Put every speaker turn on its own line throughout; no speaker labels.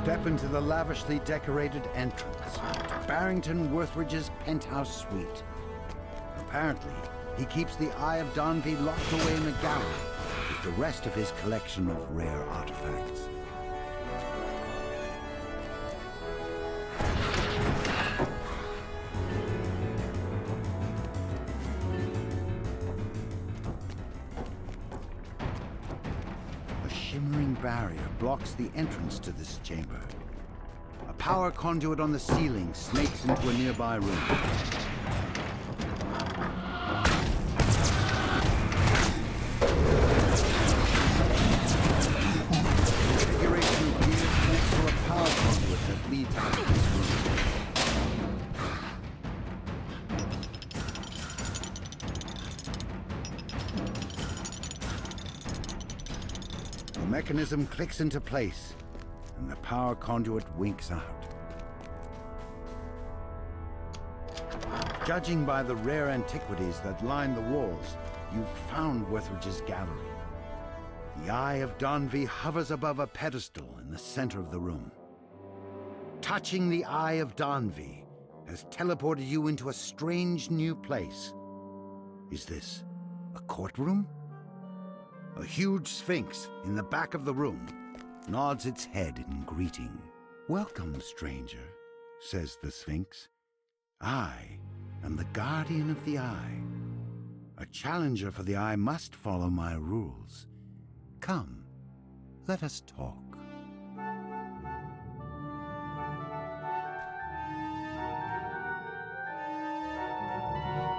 Step into the lavishly decorated entrance to Barrington Worthridge's penthouse suite. Apparently, he keeps the Eye of Donvi locked away in a gallery with the rest of his collection of rare artifacts. A shimmering barrier blocks the entrance to this chamber. A power conduit on the ceiling snakes into a nearby room. Configuration of gears connects to a power conduit that leads out of this room. The mechanism clicks into place, and the power conduit winks out. Judging by the rare antiquities that line the walls, you've found Worthridge's gallery. The Eye of Donvi hovers above a pedestal in the center of the room. Touching the Eye of Donvi has teleported you into a strange new place. Is this a courtroom? A huge sphinx in the back of the room nods its head in greeting. "Welcome, stranger," says the Sphinx. "I am the guardian of the Eye. A challenger for the Eye must follow my rules. Come, let us talk."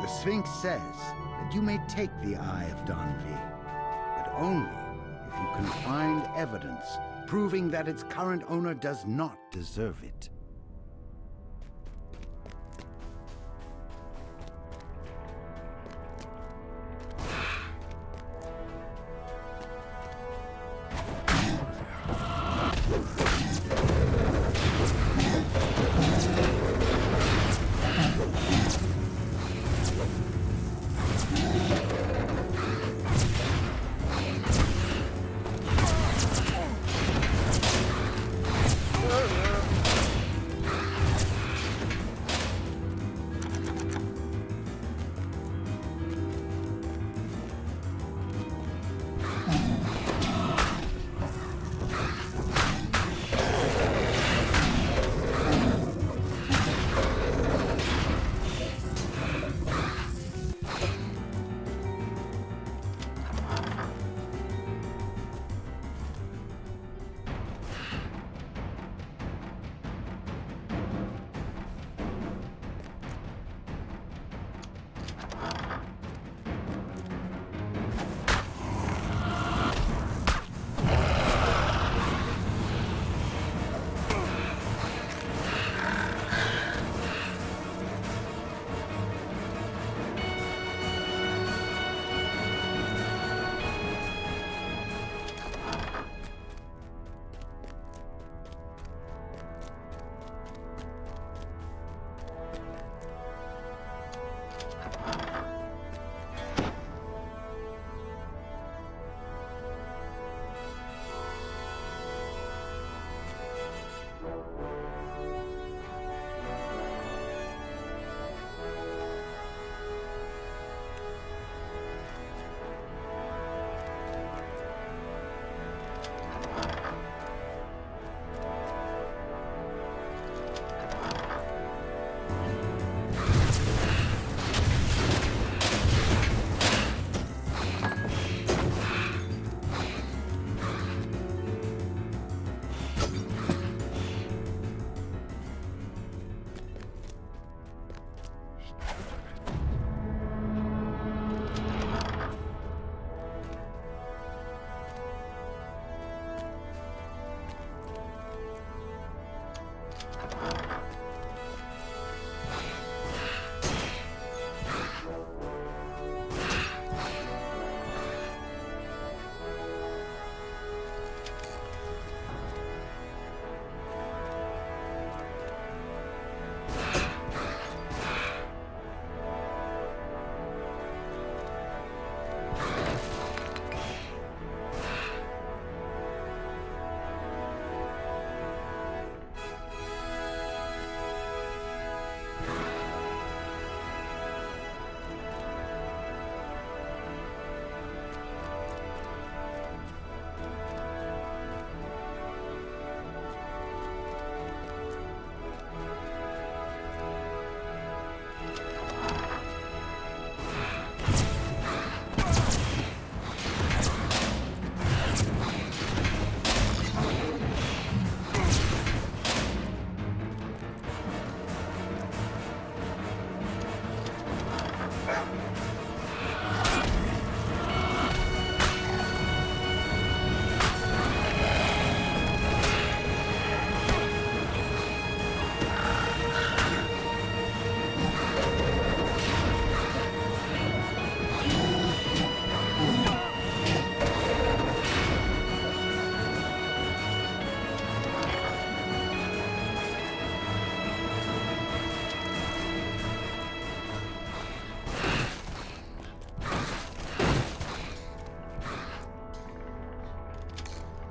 The Sphinx says that you may take the Eye of Donvi, but only if you can find evidence proving that its current owner does not deserve it.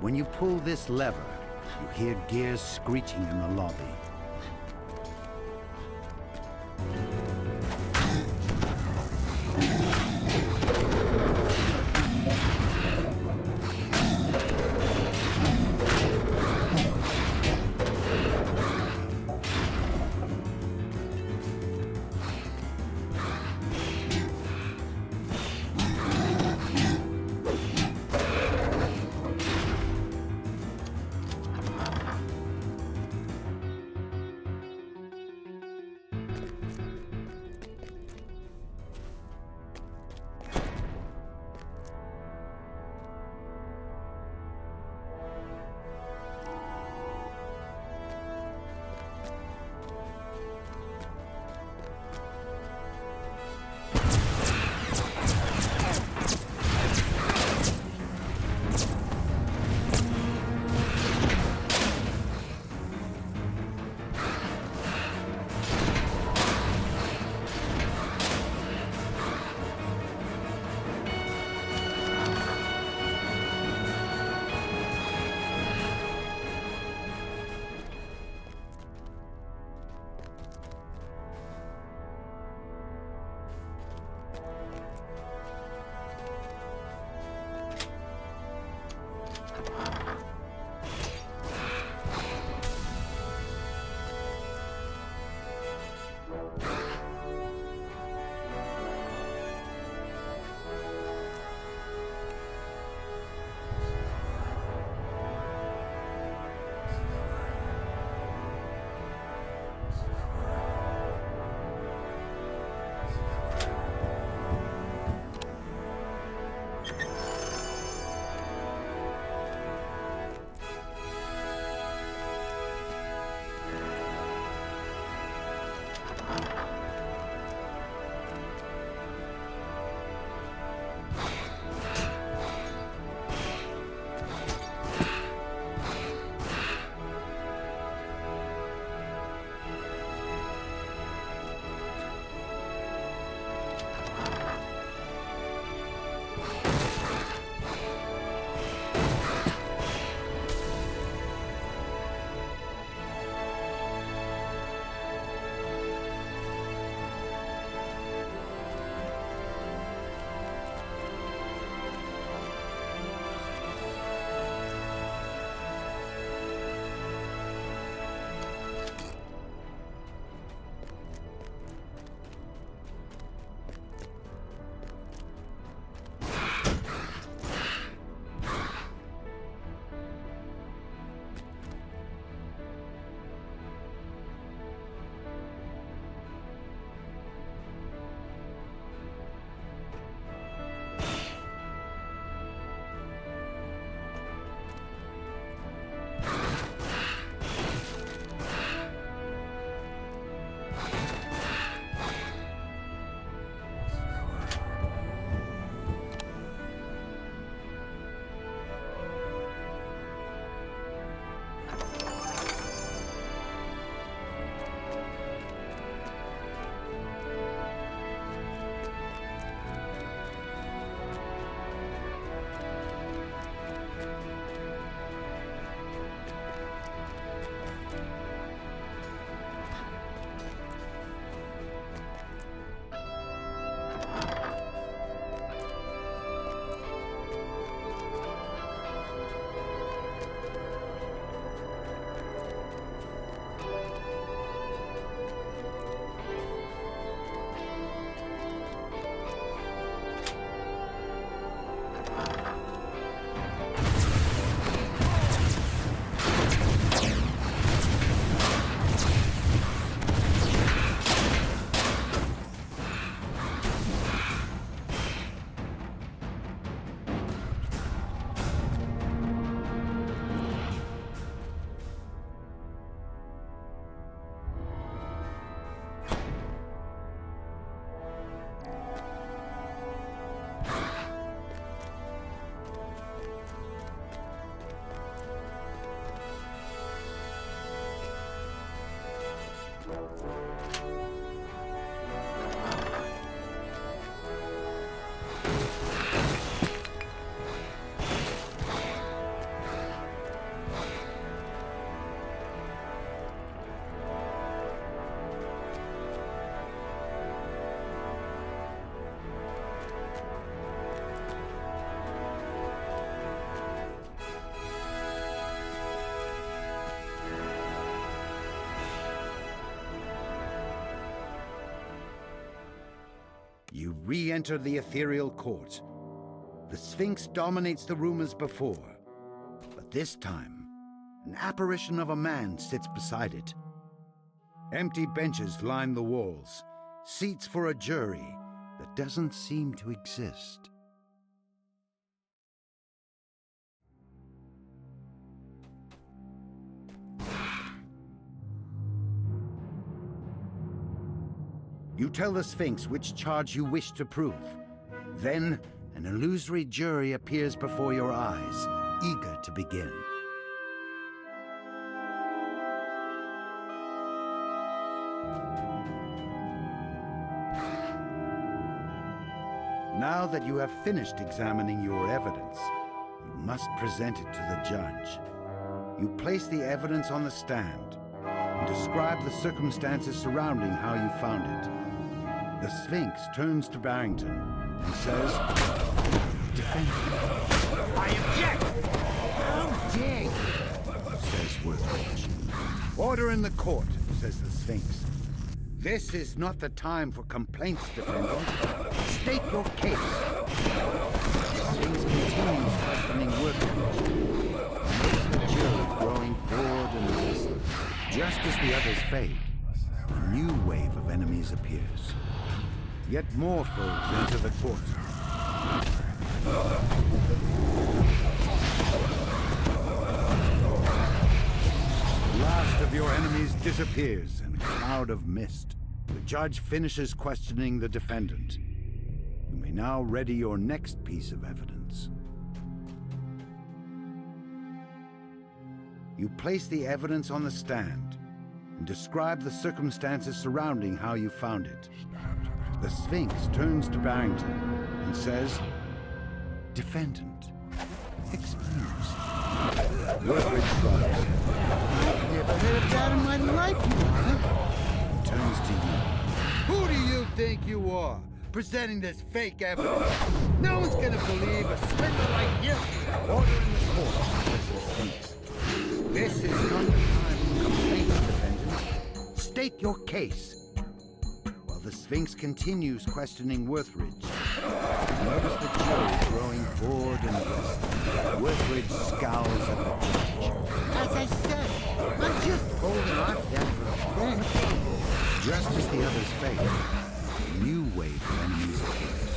When you pull this lever, you hear gears screeching in the lobby. re-enter the ethereal court. The Sphinx dominates the room as before, but this time, an apparition of a man sits beside it. Empty benches line the walls, seats for a jury that doesn't seem to exist. You tell the Sphinx which charge you wish to prove. Then, an illusory jury appears before your eyes, eager to begin. Now that you have finished examining your evidence, you must present it to the judge. You place the evidence on the stand and describe the circumstances surrounding how you found it. The Sphinx turns to Barrington and says, "Defend me."
I object! How dare you?
Says Worthridge. "Order in the court," says the Sphinx. "This is not the time for complaints, defendant. State your case." The Sphinx continues questioning Worthridge. Notice the jury growing bored and restless. Just as the others fade, a new wave of enemies appears. Yet more foes enter the court. The last of your enemies disappears in a cloud of mist. The judge finishes questioning the defendant. You may now ready your next piece of evidence. You place the evidence on the stand and describe the circumstances surrounding how you found it. The Sphinx turns to Barrington and says, "Defendant, explain yourself." Worthridge shrugs.
I've never heard of that in my life, Your Honor.
Turns to you.
Who do you think you are, presenting this fake evidence? No one's gonna believe a swindler like you.
Order in the court, says the Sphinx. "This is not the time for complaints, defendant. State your case." While the Sphinx continues questioning Worthridge, notice the jury growing bored and restless. Worthridge scowls at the judge.
As I said, I'm just holding on to that for a friend.
Just as the others fade, a new wave of enemies appears.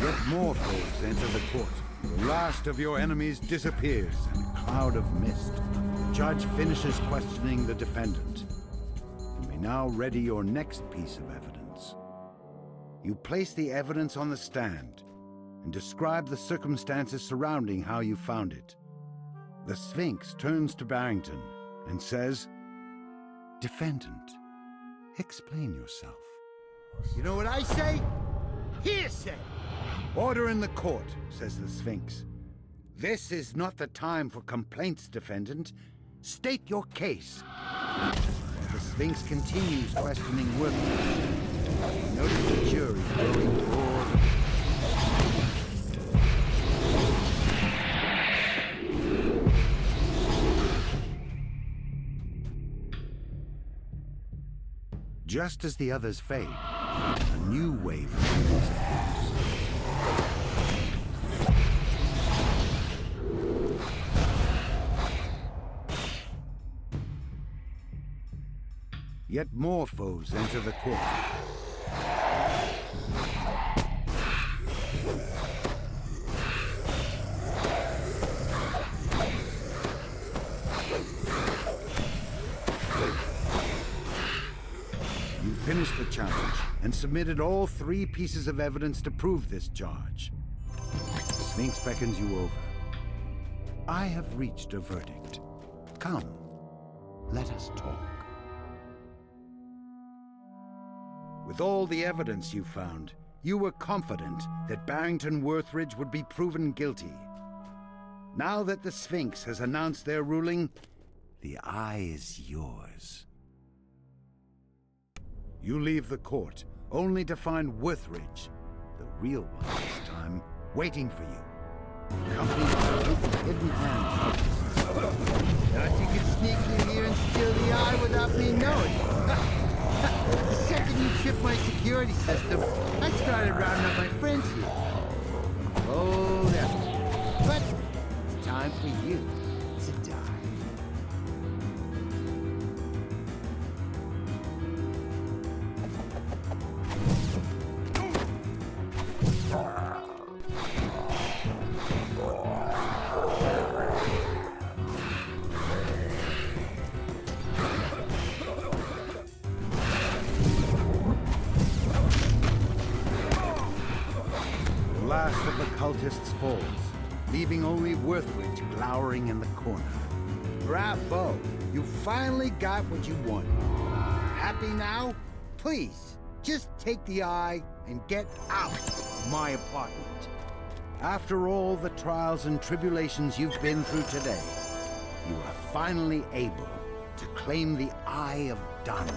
Yet more foes enter the court. The last of your enemies disappears in a cloud of mist. The judge finishes questioning the defendant. You may now ready your next piece of evidence. You place the evidence on the stand and describe the circumstances surrounding how you found it. The Sphinx turns to Barrington and says, "Defendant, explain yourself."
You know what I say? Hearsay!
"Order in the court," says the Sphinx. "This is not the time for complaints, defendant. State your case." The Sphinx continues questioning Worthridge. Notice the jury growing bored. Just as the others fade, a new wave of enemies appears. Yet more foes enter the court. You finished the challenge and submitted all 3 pieces of evidence to prove this charge. The Sphinx beckons you over. "I have reached a verdict. Come, let us talk." With all the evidence you found, you were confident that Barrington Worthridge would be proven guilty. Now that the Sphinx has announced their ruling, the eye is yours. You leave the court, only to find Worthridge, the real one this time, waiting for you. Accompanied by a group of hidden hand.
Thought you could sneak in here and steal the eye without me knowing. The second didn't chip my security system, I started rounding up my friends here. Hold up. But it's time for you to die.
The last of the cultists falls, leaving only Worthwich glowering in the corner.
Bravo! You finally got what you wanted. Happy now? Please, just take the eye and get out of my apartment.
After all the trials and tribulations you've been through today, you are finally able to claim the Eye of Dun.